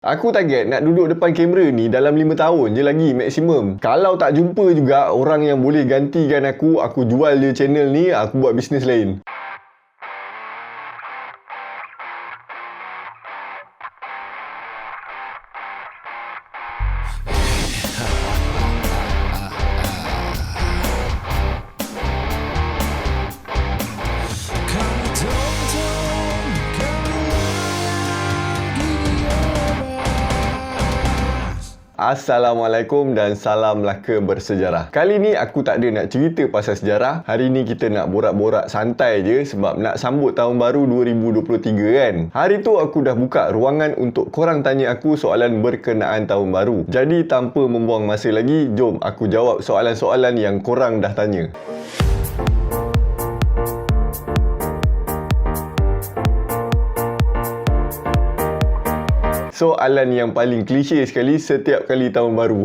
Aku target nak duduk depan kamera ni dalam 5 tahun je lagi maksimum. Kalau tak jumpa juga orang yang boleh gantikan aku jual je channel ni, aku buat bisnes lain. Assalamualaikum dan salam Melaka bersejarah. Kali ni aku tak ada nak cerita pasal sejarah. Hari ni kita nak borak-borak santai je sebab nak sambut tahun baru 2023 kan. Hari tu aku dah buka ruangan untuk korang tanya aku soalan berkenaan tahun baru. Jadi tanpa membuang masa lagi, jom aku jawab soalan-soalan yang korang dah tanya. Soalan yang paling klise sekali setiap kali tahun baru.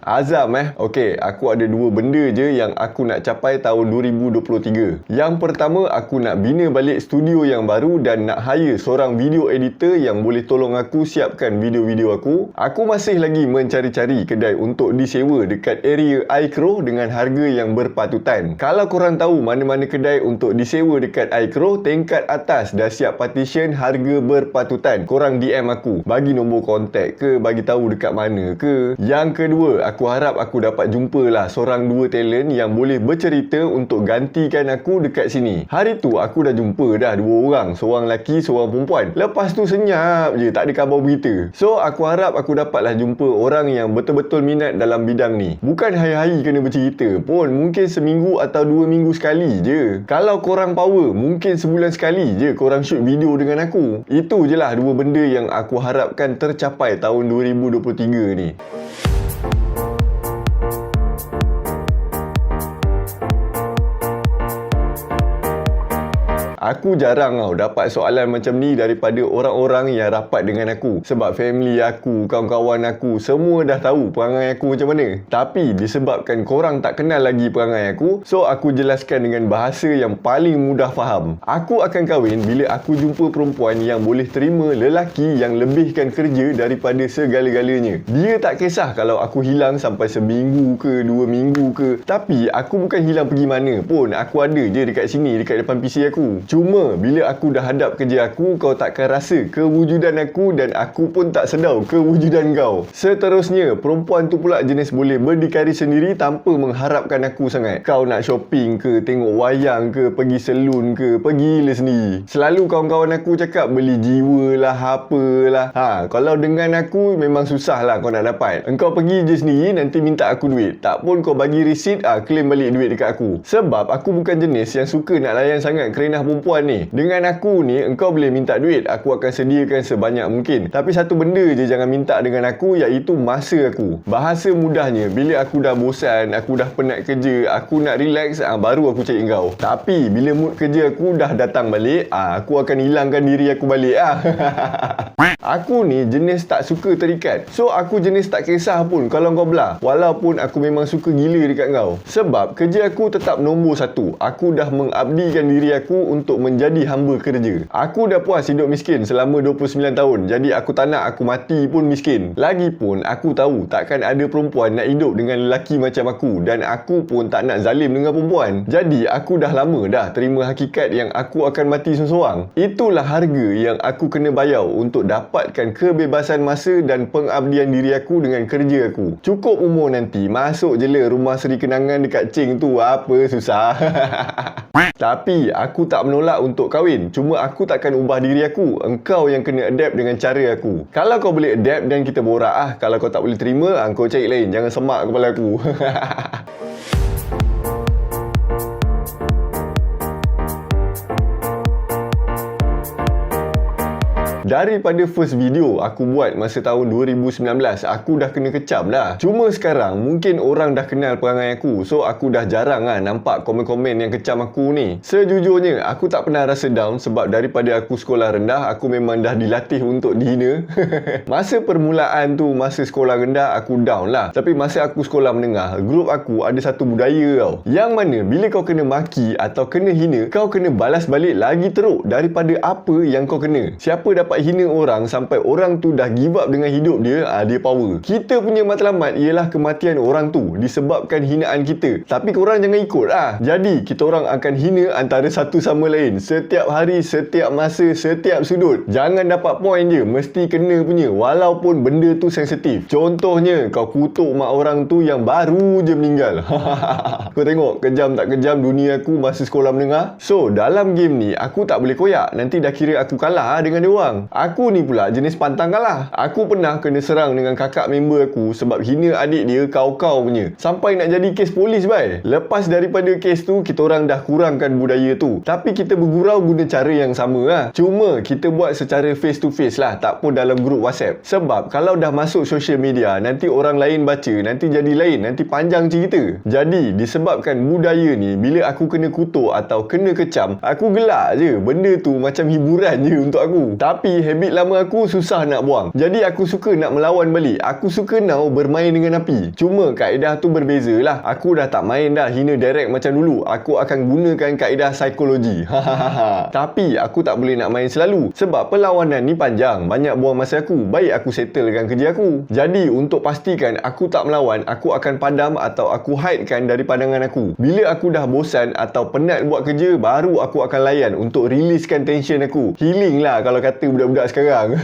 Azam Okey, aku ada dua benda je yang aku nak capai tahun 2023. Yang pertama, aku nak bina balik studio yang baru dan nak hire seorang video editor yang boleh tolong aku siapkan video-video aku. Aku masih lagi mencari-cari kedai untuk disewa dekat area iCrow dengan harga yang berpatutan. Kalau korang tahu mana-mana kedai untuk disewa dekat iCrow tingkat atas dah siap partition harga berpatutan, korang DM aku. Bagi nombor kontak ke, bagi tahu dekat mana ke. Yang kedua, aku harap aku dapat jumpalah seorang dua talent yang boleh bercerita untuk gantikan aku dekat sini. Hari tu aku dah jumpa dah dua orang, seorang lelaki, seorang perempuan. Lepas tu senyap je, tak ada khabar berita. So aku harap aku dapatlah jumpa orang yang betul-betul minat dalam bidang ni. Bukan hari-hari kena bercerita pun, mungkin seminggu atau 2 minggu sekali je. Kalau korang power, mungkin sebulan sekali je korang shoot video dengan aku. Itu je lah dua benda yang aku harapkan tercapai tahun 2023 ni. Aku jarang dapat soalan macam ni daripada orang-orang yang rapat dengan aku. Sebab family aku, kawan-kawan aku, semua dah tahu perangai aku macam mana. Tapi disebabkan korang tak kenal lagi perangai aku, so aku jelaskan dengan bahasa yang paling mudah faham. Aku akan kahwin bila aku jumpa perempuan yang boleh terima lelaki yang lebihkan kerja daripada segala-galanya. Dia tak kisah kalau aku hilang sampai seminggu ke 2 minggu ke. Tapi aku bukan hilang pergi mana pun. Aku ada je dekat sini, dekat depan PC aku. Cuma bila aku dah hadap kerja aku, kau takkan rasa kewujudan aku dan aku pun tak sedar kewujudan kau. Seterusnya, perempuan tu pula jenis boleh berdikari sendiri tanpa mengharapkan aku sangat. Kau nak shopping ke, tengok wayang ke, pergi salon ke, pergilah sendiri. Selalu kawan-kawan aku cakap beli jiwa lah, apalah. Kalau dengan aku memang susah lah kau nak dapat. Engkau pergi je sendiri, nanti minta aku duit. Tak pun kau bagi receipt, claim balik duit dekat aku. Sebab aku bukan jenis yang suka nak layan sangat kerenah perempuan ni. Dengan aku ni, engkau boleh minta duit, aku akan sediakan sebanyak mungkin. Tapi satu benda je jangan minta dengan aku, iaitu masa aku. Bahasa mudahnya, bila aku dah bosan, aku dah penat kerja, aku nak relax, baru aku cari engkau. Tapi bila mood kerja aku dah datang balik, aku akan hilangkan diri aku balik. Aku ni jenis tak suka terikat. So aku jenis tak kisah pun kalau kau belah, walaupun aku memang suka gila dekat kau. Sebab kerja aku tetap nombor satu. Aku dah mengabdikan diri aku untuk menjadi hamba kerja. Aku dah puas hidup miskin selama 29 tahun. Jadi aku tak nak aku mati pun miskin. Lagipun aku tahu takkan ada perempuan nak hidup dengan lelaki macam aku. Dan aku pun tak nak zalim dengan perempuan. Jadi aku dah lama dah terima hakikat yang aku akan mati seorang-seorang. Itulah harga yang aku kena bayar untuk dapatkan kebebasan masa dan pengabdian diri aku dengan kerja aku. Cukup umur nanti, masuk je lah rumah seri kenangan dekat Cheng tu. Apa susah. Tapi aku tak menolak untuk kahwin. Cuma aku takkan ubah diri aku. Engkau yang kena adapt dengan cara aku. Kalau kau boleh adapt dan kita borak. Kalau kau tak boleh terima, kau cari lain. Jangan semak kepala aku. Daripada first video aku buat masa tahun 2019, aku dah kena kecam dah. Cuma sekarang mungkin orang dah kenal perangai aku, so aku dah jarang nampak komen-komen yang kecam aku ni. Sejujurnya aku tak pernah rasa down sebab daripada aku sekolah rendah, aku memang dah dilatih untuk dihina. Masa permulaan tu, masa sekolah rendah aku down lah. Tapi masa aku sekolah menengah, grup aku ada satu budaya tau, yang mana bila kau kena maki atau kena hina, kau kena balas balik lagi teruk daripada apa yang kau kena. Siapa dapat dapat hina orang sampai orang tu dah give up dengan hidup dia, dia power. Kita punya matlamat ialah kematian orang tu disebabkan hinaan kita. Tapi korang jangan ikut lah. Jadi kita orang akan hina antara satu sama lain setiap hari, setiap masa, setiap sudut. Jangan dapat point je, mesti kena punya, walaupun benda tu sensitif. Contohnya kau kutuk mak orang tu yang baru je meninggal. Kau tengok kejam tak kejam dunia aku masa sekolah menengah. So dalam game ni aku tak boleh koyak. Nanti dah kira aku kalah dengan dia orang. Aku ni pula jenis pantang kalah. Aku pernah kena serang dengan kakak member aku sebab hina adik dia kau-kau punya, sampai nak jadi kes polis bai. Lepas daripada kes tu, kita orang dah kurangkan budaya tu, tapi kita bergurau guna cara yang sama lah. Cuma kita buat secara face to face lah, tak pun dalam grup WhatsApp. Sebab kalau dah masuk social media, nanti orang lain baca, nanti jadi lain, nanti panjang cerita. Jadi disebabkan budaya ni, bila aku kena kutuk atau kena kecam, aku gelak je. Benda tu macam hiburan je untuk aku. Tapi habit lama aku susah nak buang. Jadi aku suka nak melawan balik. Aku suka now bermain dengan api. Cuma kaedah tu berbeza lah. Aku dah tak main dah hina direct macam dulu. Aku akan gunakan kaedah psikologi. Tapi aku tak boleh nak main selalu sebab perlawanan ni panjang, banyak buang masa aku. Baik aku settlekan kerja aku. Jadi untuk pastikan aku tak melawan, aku akan padam atau aku hidekan dari pandangan aku. Bila aku dah bosan atau penat buat kerja, baru aku akan layan untuk releasekan tension aku. Healing lah kalau kata budak-budak sekarang.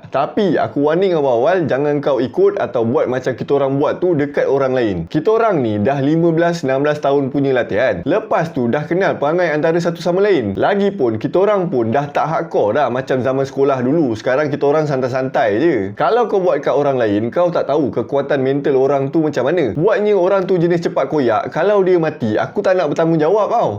Tapi aku warning awal-awal, jangan kau ikut atau buat macam kita orang buat tu dekat orang lain. Kita orang ni dah 15-16 tahun punya latihan. Lepas tu dah kenal perangai antara satu sama lain. Lagipun kita orang pun dah tak hardcore dah macam zaman sekolah dulu. Sekarang kita orang santai-santai je. Kalau kau buat kat orang lain, kau tak tahu kekuatan mental orang tu macam mana. Buatnya orang tu jenis cepat koyak. Kalau dia mati, aku tak nak bertanggungjawab tau.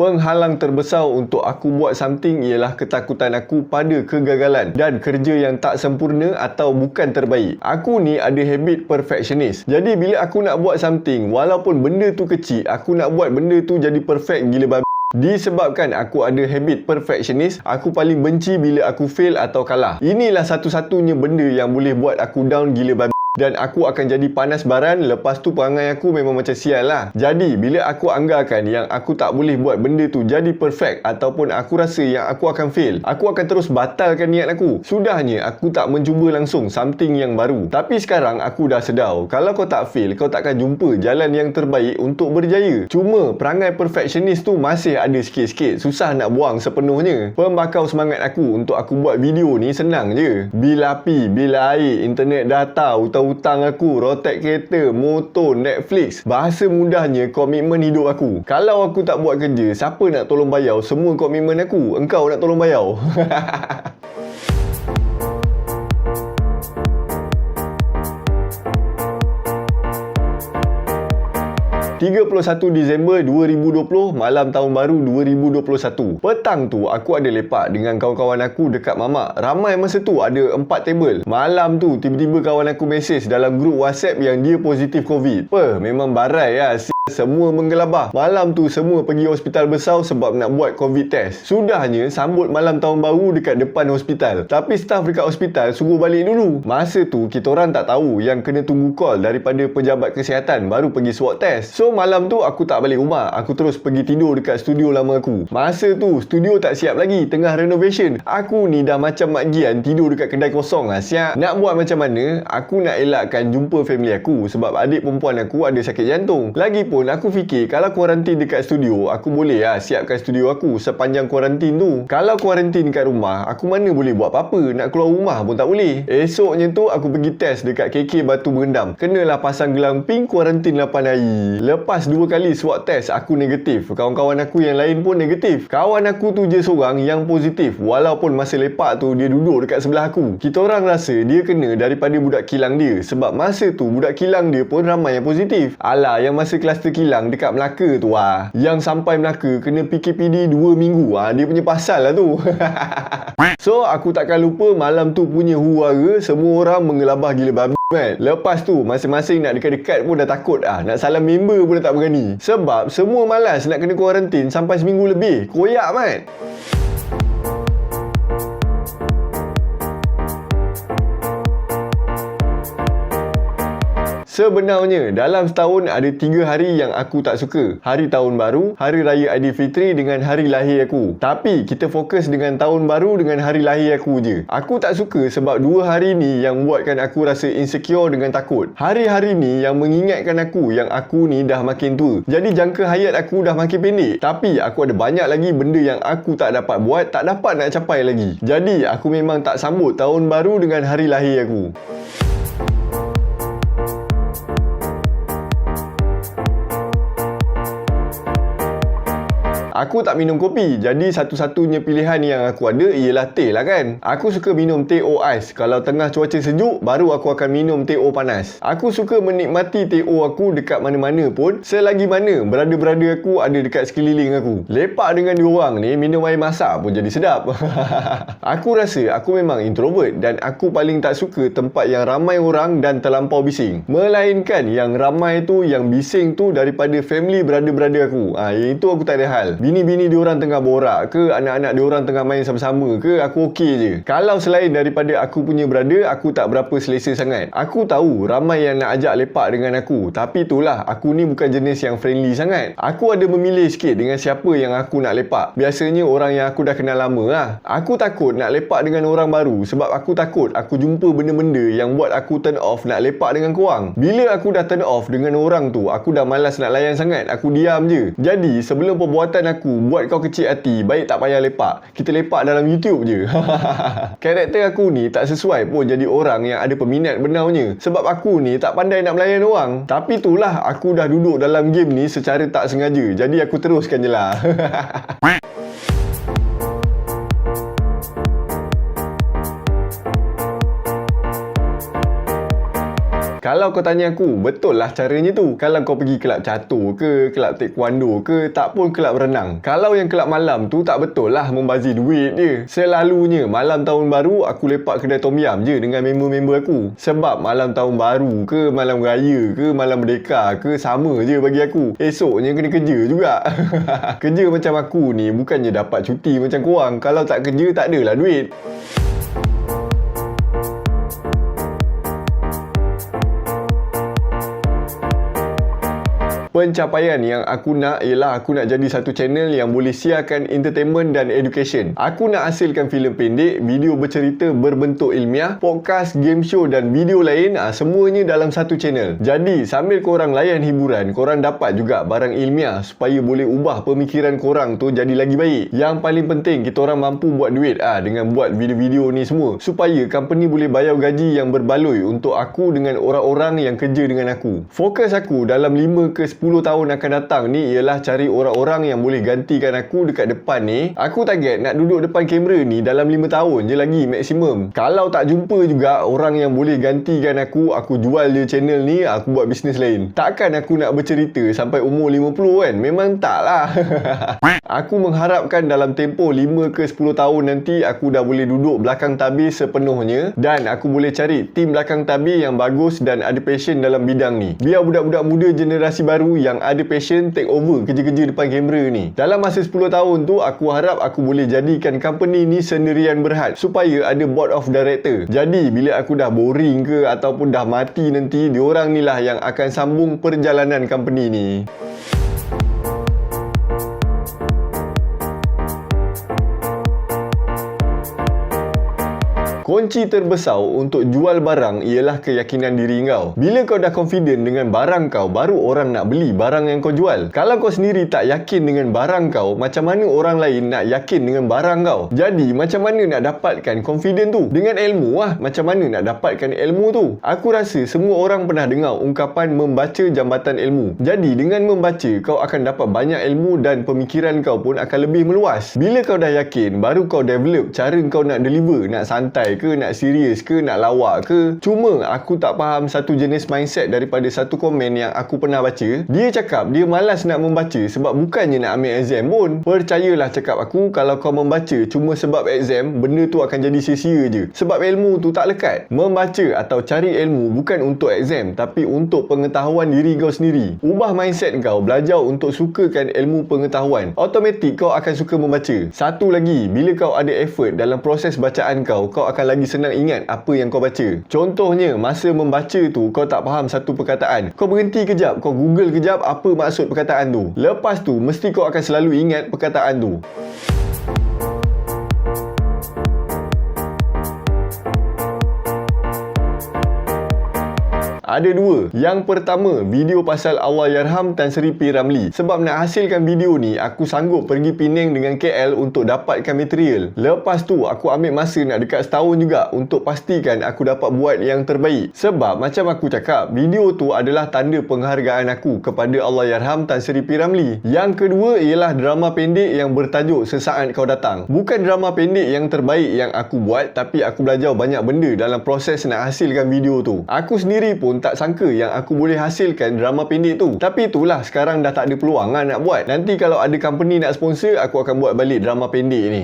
Penghalang terbesar untuk aku buat something ialah ketakutan aku pada kegagalan dan kerja yang tak sempurna atau bukan terbaik. Aku ni ada habit perfectionist. Jadi bila aku nak buat something, walaupun benda tu kecil, aku nak buat benda tu jadi perfect gila babi. Disebabkan aku ada habit perfectionist, aku paling benci bila aku fail atau kalah. Inilah satu-satunya benda yang boleh buat aku down gila babi. Dan aku akan jadi panas baran. Lepas tu perangai aku memang macam sial lah. Jadi bila aku anggarkan yang aku tak boleh buat benda tu jadi perfect, ataupun aku rasa yang aku akan fail, aku akan terus batalkan niat aku. Sudahnya aku tak mencuba langsung something yang baru. Tapi sekarang aku dah sedar, kalau kau tak fail, kau takkan jumpa jalan yang terbaik untuk berjaya. Cuma perangai perfectionist tu masih ada sikit-sikit, susah nak buang sepenuhnya. Pembakar semangat aku untuk aku buat video ni senang je. Bil api, bil air, internet data, hutang aku, rotek kereta, motor, Netflix. Bahasa mudahnya komitmen hidup aku. Kalau aku tak buat kerja, siapa nak tolong bayar semua komitmen aku? Engkau nak tolong bayar? 31 Disember 2020, malam tahun baru 2021. Petang tu aku ada lepak dengan kawan-kawan aku dekat Mamak. Ramai masa tu, ada 4 table. Malam tu tiba-tiba kawan aku mesej dalam grup WhatsApp yang dia positif COVID. Memang barai lah. Semua menggelabah. Malam tu semua pergi hospital besar sebab nak buat COVID test. Sudahnya sambut malam tahun baru dekat depan hospital. Tapi staf dekat hospital suruh balik dulu. Masa tu kita orang tak tahu yang kena tunggu call daripada pejabat kesihatan baru pergi swab test. So malam tu aku tak balik rumah. Aku terus pergi tidur dekat studio lama aku. Masa tu studio tak siap lagi, tengah renovation. Aku ni dah macam Mak Gian tidur dekat kedai kosong lah siap. Nak buat macam mana? Aku nak elakkan jumpa family aku sebab adik perempuan aku ada sakit jantung. Lagipun aku fikir kalau kuarantin dekat studio, aku boleh lah siapkan studio aku sepanjang kuarantin tu. Kalau kuarantin kat rumah, aku mana boleh buat apa-apa. Nak keluar rumah pun tak boleh. Esoknya tu aku pergi test dekat KK Batu Berendam. Kenalah pasang gelang pink, kuarantin 8 hari. Lepas 2 kali swab test, aku negatif. Kawan-kawan aku yang lain pun negatif. Kawan aku tu je seorang yang positif. Walaupun masa lepak tu dia duduk dekat sebelah aku. Kita orang rasa dia kena daripada budak kilang dia. Sebab masa tu budak kilang dia pun ramai yang positif. Alah, yang masa kluster kilang dekat Melaka tu yang sampai Melaka kena PKPD 2 minggu dia punya pasal lah tu. So aku takkan lupa malam tu punya huru-hara. Semua orang mengelabah gila babi. Lepas tu masing-masing nak dekat-dekat pun dah takut nak salam member pun dah tak berani. Sebab semua malas nak kena kuarantin sampai seminggu lebih. Koyak mat. Sebenarnya, dalam setahun ada 3 hari yang aku tak suka. Hari Tahun Baru, Hari Raya Aidilfitri dengan hari lahir aku. Tapi, kita fokus dengan Tahun Baru dengan hari lahir aku je. Aku tak suka sebab 2 hari ni yang buatkan aku rasa insecure dengan takut. Hari-hari ni yang mengingatkan aku yang aku ni dah makin tua. Jadi, jangka hayat aku dah makin pendek. Tapi, aku ada banyak lagi benda yang aku tak dapat buat, tak dapat nak capai lagi. Jadi, aku memang tak sambut Tahun Baru dengan hari lahir aku. Aku tak minum kopi, jadi satu-satunya pilihan yang aku ada ialah teh lah kan. Aku suka minum teh O ais. Kalau tengah cuaca sejuk, baru aku akan minum teh O panas. Aku suka menikmati teh O aku dekat mana-mana pun, selagi mana brother-brother aku ada dekat sekeliling aku. Lepak dengan diorang ni, minum air masak pun jadi sedap. Aku rasa aku memang introvert dan aku paling tak suka tempat yang ramai orang dan terlampau bising. Melainkan yang ramai tu, yang bising tu daripada family brother-brother aku. Yang itu aku tak ada hal. Bini-bini diorang tengah borak ke, anak-anak diorang tengah main sama-sama ke, aku okey je. Kalau selain daripada aku punya brother, aku tak berapa selesa sangat. Aku tahu ramai yang nak ajak lepak dengan aku, tapi itulah, aku ni bukan jenis yang friendly sangat. Aku ada memilih sikit dengan siapa yang aku nak lepak. Biasanya orang yang aku dah kenal lama lah. Aku takut nak lepak dengan orang baru sebab aku takut aku jumpa benda-benda yang buat aku turn off nak lepak dengan korang. Bila aku dah turn off dengan orang tu, aku dah malas nak layan sangat. Aku diam je. Jadi, sebelum perbuatan aku buat kau kecil hati, baik tak payah lepak. Kita lepak dalam YouTube je. Karakter aku ni tak sesuai pun jadi orang yang ada peminat benarnya. Sebab aku ni tak pandai nak melayan orang. Tapi itulah, aku dah duduk dalam game ni secara tak sengaja. Jadi aku teruskan je lah. Kalau kau tanya aku, betul lah caranya tu. Kalau kau pergi kelab catur ke, kelab taekwondo ke, tak pun kelab renang. Kalau yang kelab malam tu tak betul lah membazir duit je. Selalunya malam tahun baru aku lepak kedai tom yam je dengan member-member aku. Sebab malam tahun baru ke, malam raya ke, malam merdeka ke, sama je bagi aku. Esoknya kena kerja juga. Kerja macam aku ni bukannya dapat cuti macam korang. Kalau tak kerja tak adalah duit. Pencapaian yang aku nak ialah aku nak jadi satu channel yang boleh siarkan entertainment dan education. Aku nak hasilkan filem pendek, video bercerita berbentuk ilmiah, podcast, game show dan video lain, semuanya dalam satu channel. Jadi, sambil korang layan hiburan, korang dapat juga barang ilmiah supaya boleh ubah pemikiran korang tu jadi lagi baik. Yang paling penting, kita orang mampu buat duit dengan buat video-video ni semua. Supaya company boleh bayar gaji yang berbaloi untuk aku dengan orang-orang yang kerja dengan aku. Fokus aku dalam 5 ke 10 tahun akan datang ni ialah cari orang-orang yang boleh gantikan aku dekat depan ni. Aku target nak duduk depan kamera ni dalam 5 tahun je lagi maksimum. Kalau tak jumpa juga orang yang boleh gantikan aku jual je channel ni, aku buat bisnes lain. Takkan aku nak bercerita sampai umur 50 kan? Memang tak lah. Aku mengharapkan dalam tempoh 5 ke 10 tahun nanti aku dah boleh duduk belakang tabir sepenuhnya dan aku boleh cari tim belakang tabir yang bagus dan ada passion dalam bidang ni. Biar budak-budak muda generasi baru yang ada passion take over kerja-kerja depan kamera ni. Dalam masa 10 tahun tu, aku harap aku boleh jadikan company ni sendirian berhad supaya ada board of director. Jadi, bila aku dah boring ke ataupun dah mati nanti, diorang ni lah yang akan sambung perjalanan company ni. Kunci terbesar untuk jual barang ialah keyakinan diri kau. Bila kau dah confident dengan barang kau, baru orang nak beli barang yang kau jual. Kalau kau sendiri tak yakin dengan barang kau, macam mana orang lain nak yakin dengan barang kau? Jadi, macam mana nak dapatkan confident tu? Dengan ilmu lah. Macam mana nak dapatkan ilmu tu? Aku rasa semua orang pernah dengar ungkapan membaca jambatan ilmu. Jadi, dengan membaca, kau akan dapat banyak ilmu dan pemikiran kau pun akan lebih meluas. Bila kau dah yakin, baru kau develop cara kau nak deliver, nak santai ke, nak serius ke, nak lawak ke. Cuma aku tak faham satu jenis mindset daripada satu komen yang aku pernah baca. Dia cakap dia malas nak membaca sebab bukannya nak ambil exam pun. Percayalah cakap aku, kalau kau membaca cuma sebab exam, benda tu akan jadi sia-sia je. Sebab ilmu tu tak lekat. Membaca atau cari ilmu bukan untuk exam, tapi untuk pengetahuan diri kau sendiri. Ubah mindset kau, belajar untuk sukakan ilmu pengetahuan. Automatik kau akan suka membaca. Satu lagi, bila kau ada effort dalam proses bacaan kau, kau akan lagi senang ingat apa yang kau baca. Contohnya, masa membaca tu kau tak faham satu perkataan, kau berhenti kejap, kau Google kejap apa maksud perkataan tu. Lepas tu mesti kau akan selalu ingat perkataan tu. Ada dua. Yang pertama, video pasal Allahyarham Tan Sri P. Ramlee. Sebab nak hasilkan video ni, aku sanggup pergi Penang dengan KL untuk dapatkan material. Lepas tu, aku ambil masa nak dekat setahun juga untuk pastikan aku dapat buat yang terbaik. Sebab macam aku cakap, video tu adalah tanda penghargaan aku kepada Allahyarham Tan Sri P. Ramlee. Yang kedua ialah drama pendek yang bertajuk Sesaat Kau Datang. Bukan drama pendek yang terbaik yang aku buat, tapi aku belajar banyak benda dalam proses nak hasilkan video tu. Aku sendiri pun tak sangka yang aku boleh hasilkan drama pendek tu. Tapi itulah, sekarang dah tak ada peluang nak buat. Nanti kalau ada company nak sponsor, aku akan buat balik drama pendek ni.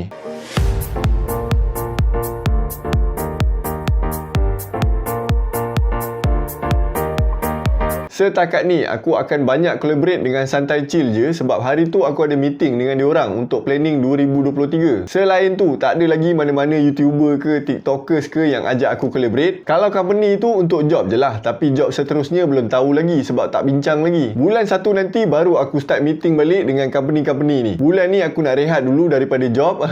Setakat ni, aku akan banyak collaborate dengan Santai Chill je sebab hari tu aku ada meeting dengan diorang untuk planning 2023. Selain tu, tak ada lagi mana-mana YouTuber ke TikTokers ke yang ajak aku collaborate. Kalau company tu untuk job je lah, tapi job seterusnya belum tahu lagi sebab tak bincang lagi. Bulan 1 nanti baru aku start meeting balik dengan company-company ni. Bulan ni aku nak rehat dulu daripada job.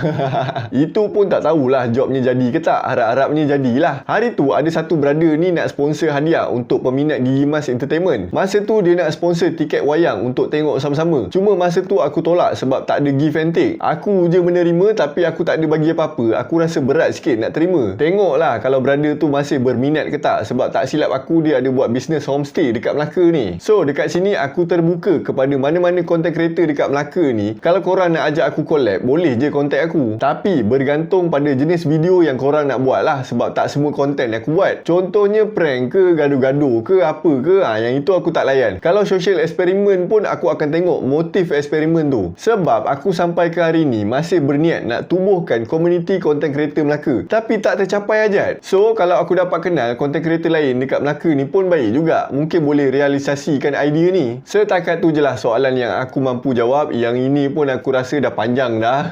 Itu pun tak tahulah jobnya jadi ke tak. Harap-harapnya jadilah. Hari tu ada satu brother ni nak sponsor hadiah untuk peminat Gigi Mas Entertainment. Masa tu dia nak sponsor tiket wayang untuk tengok sama-sama. Cuma masa tu aku tolak sebab tak ada give and take. Aku je menerima tapi aku tak ada bagi apa-apa. Aku rasa berat sikit nak terima. Tengoklah kalau brother tu masih berminat ke tak. Sebab tak silap aku, dia ada buat bisnes homestay dekat Melaka ni. So dekat sini aku terbuka kepada mana-mana content creator dekat Melaka ni. Kalau korang nak ajak aku collab, boleh je contact aku. Tapi bergantung pada jenis video yang korang nak buat lah. Sebab tak semua content aku buat. Contohnya prank ke, gaduh-gaduh ke, apa ke, yang itu aku tak layan. Kalau social eksperimen pun aku akan tengok motif eksperimen tu. Sebab aku sampai ke hari ni masih berniat nak tubuhkan komuniti content creator Melaka. Tapi tak tercapai ajat. So kalau aku dapat kenal content creator lain dekat Melaka ni pun baik juga. Mungkin boleh realisasikan idea ni. Setakat tu je lah soalan yang aku mampu jawab. Yang ini pun aku rasa dah panjang dah.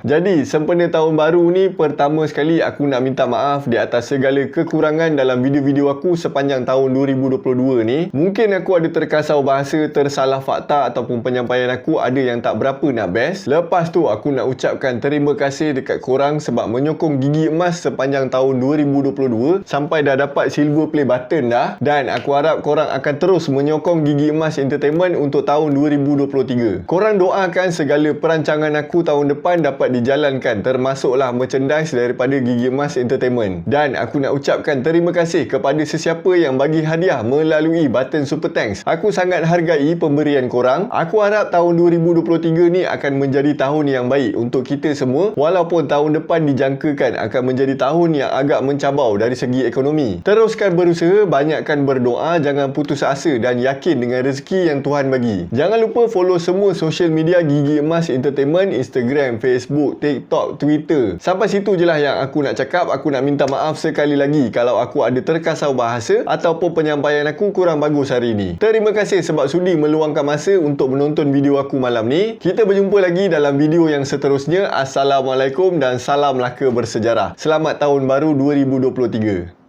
Jadi sempena tahun baru ni, pertama sekali aku nak minta maaf di atas segala kekurangan dalam video-video aku sepanjang tahun 2022 ni. Mungkin aku ada terkasar bahasa, tersalah fakta ataupun penyampaian aku ada yang tak berapa nak best. Lepas tu aku nak ucapkan terima kasih dekat korang sebab menyokong Gigi Emas sepanjang tahun 2022 sampai dah dapat silver play button dah. Dan aku harap korang akan terus menyokong Gigi Emas Entertainment untuk tahun 2023. Korang doakan segala perancangan aku tahun depan dapat dijalankan, termasuklah merchandise daripada Gigi Emas Entertainment. Dan aku nak ucapkan terima kasih kepada sesiapa yang bagi hadiah melalui button Super Thanks. Aku sangat hargai pemberian korang. Aku harap tahun 2023 ni akan menjadi tahun yang baik untuk kita semua, walaupun tahun depan dijangkakan akan menjadi tahun yang agak mencabau dari segi ekonomi. Teruskan berusaha, banyakkan berdoa, jangan putus asa dan yakin dengan rezeki yang Tuhan bagi. Jangan lupa follow semua social media Gigi Emas Entertainment, Instagram, Facebook, TikTok, Twitter. Sampai situ je lah yang aku nak cakap. Aku nak minta maaf sekali lagi kalau aku ada terkasar bahasa ataupun penyampaian aku kurang bagus hari ini. Terima kasih sebab sudi meluangkan masa untuk menonton video aku malam ni. Kita berjumpa lagi dalam video yang seterusnya. Assalamualaikum dan salam Melaka bersejarah. Selamat tahun baru 2023.